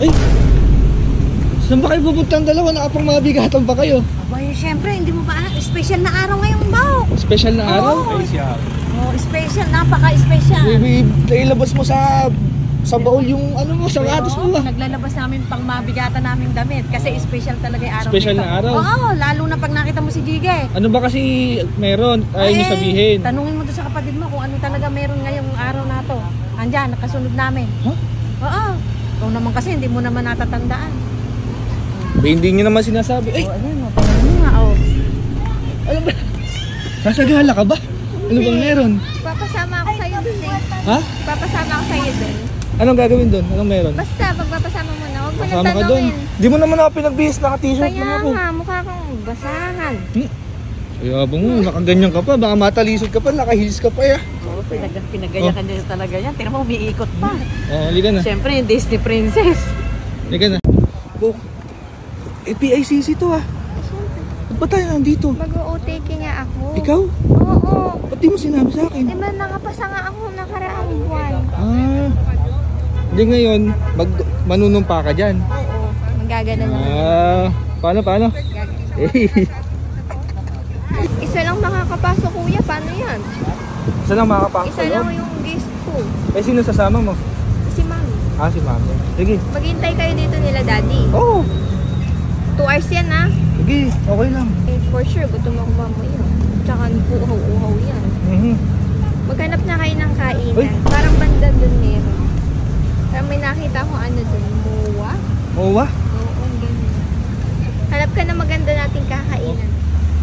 Ay! Saan ba kayo pupunta ang dalawa? Nakapang mabigatan ba kayo? Abay, syempre, hindi mo ba alam? Special na araw ngayong Bao. Special na araw? Oh, special. Napaka-special. Ilabas mo sa baul yung ano mo, sa atos mo ba? Naglalabas namin pang mabigatan naming damit. Kasi special talaga yung araw. Special nito. na araw? Oo, lalo na pag nakita mo si Jige. Ano ba kasi meron? Ayaw niyo sabihin. Tanungin mo to sa kapatid mo kung ano talaga meron ngayong araw na to. Andyan, nakasunod namin. Huh? Oo. Ikaw naman kasi, hindi mo naman natatandaan. Hindi niyo naman sinasabi. Ay! Ano mo nga, oh. Ano ba? Sasagala ka ba? Ano bang meron? Papasama ako sa'yo dun eh. Ha? Papasama ako sa'yo dun. Anong gagawin doon? Anong meron? Basta, magpapasama mo na. Huwag mo na Kasama ka doon. tanongin. Di mo naman ako pinagbihis, naka-t-shirt lang Kaya ako. nga, mukha kang basahan. Ayabang mo, nakaganyan ka pa. Baka matalisod ka pa, naka-heels ka pa ya. Oo, pinagayakan niya talaga yan. Tira mo, umiikot pa. Oo, halika na. Siyempre, yung Disney Princess. Halika na. Buk, PICC to ah. Ba't ba tayo nandito? Mag-OTK nga ako. Ikaw? Oo. Ba't di mo sinabi sa akin? Di ba nakapasa nga ako nakaraang buwan? Ah, hindi ngayon, manunumpa ka dyan. Oo. Magagana lang. Ah, paano? Eh, Isa lang makakapasok kuya. Paano yan? isa lang makakapasok Isa lang yung guest ko. Eh, sino sasama mo? Si mami. Ah, si mami. Sige. Maghintay kayo dito nila daddy. Oo. 2 hours yan ah. Sige, okay lang. Eh for sure, gutom ako mamaya. Tsaka uhaw-uhaw yan. Maghanap na kayo ng kainan. Uy. Parang banda dun meron. Parang may nakita ko ano dun. Mowa? Mowa? Oo, ganyan. Hanap ka na maganda nating kakainan.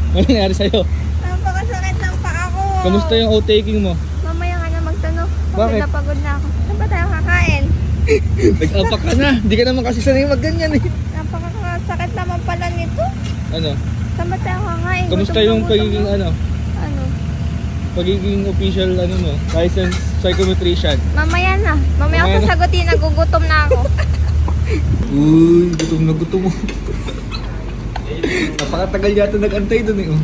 Ano nangyari sa'yo? Napakasakit ng paa ko. Kamusta yung outtaking mo? Mamaya ka na magtanong. Bakit? Pagod na ako. Saan ba tayo kakain? Nag-apak ka na. Hindi ka naman kasi sanay mag-ganyan eh. Napakasakit naman pala nito. Ano? Saan ba tayo kakain? Kamusta Gutom na yung gutom pagiging na. ano? Ano? Pagiging official ano mo? Licensed psychometrician. Mamaya na. Mamaya ako Mamaya na. sasagutin. Nagugutom na ako. Uy, gutom na gutom mo. Napakatagal yata nag-antay dun eh. 4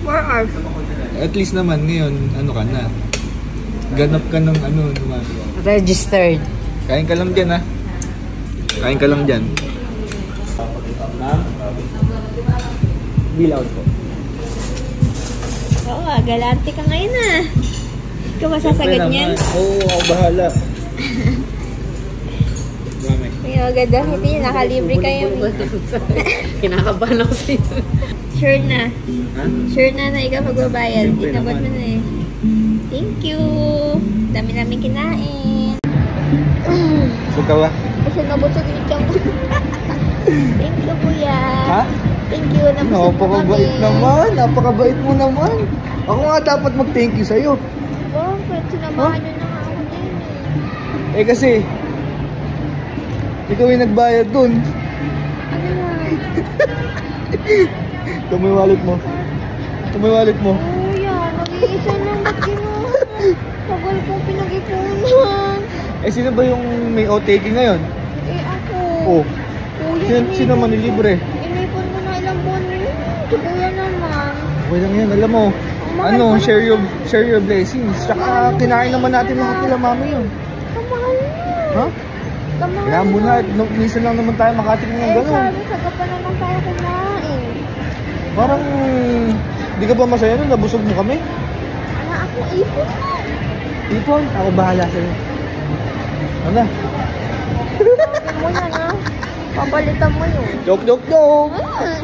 hours. At least naman ngayon, ano ka na? Ganap ka ng ano naman. Registered. Kain ka lang dyan ha. Kain ka lang dyan. Ma'am? Bill out po. Oo, galante ka ngayon ah. Ikaw masasagad niyan? Oo, ako bahala. Mami. May maganda. Hindi, nakalibre kayo. Kinakabahan ako sa'yo. Sure na. Ha? Sure na na ikaw magbabayad. Siyempre Inabot naman. mo na eh. Thank you. Dami namin kinain. Buka ba? Kasi nabusog yung tiyan ko. Thank you, kuya. Ha? Thank you. Nabusog po kami. Napakabait naman. Napakabait mo naman. Ako nga dapat mag-thank you sa'yo. Bakit? Sinamahan nyo na nga ako din eh. Eh kasi, ikaw yung nagbayad dun. Ano na? Ito mo yung wallet mo. Ito mo yung wallet mo. Kuya, nag-iisa lang. Ba't ginawa? Tagal kong pinag-ipunan. Eh sino ba yung may OTK ngayon? Eh ako. Oh. Kuya, Sino man nilibre? Inipon ko na ilang buwan yun. Si kuya naman. Okay lang yan, alam mo. mahal Ano, pa share your blessings. Tsaka kinain naman natin lahat nila mami yun. Kamahal na. Ha? Kamahal Kaya muna, minsan lang naman tayo makatingin ng gano'n. sabi sa pa naman tayo kumain. Parang, di ka ba masaya nun? Nabusog mo kami? Ano ako, ipon na. Ipon, ako bahala sa'yo. Ano? Sabi mo yan ha. Papalitan mo yun. Joke! Ah.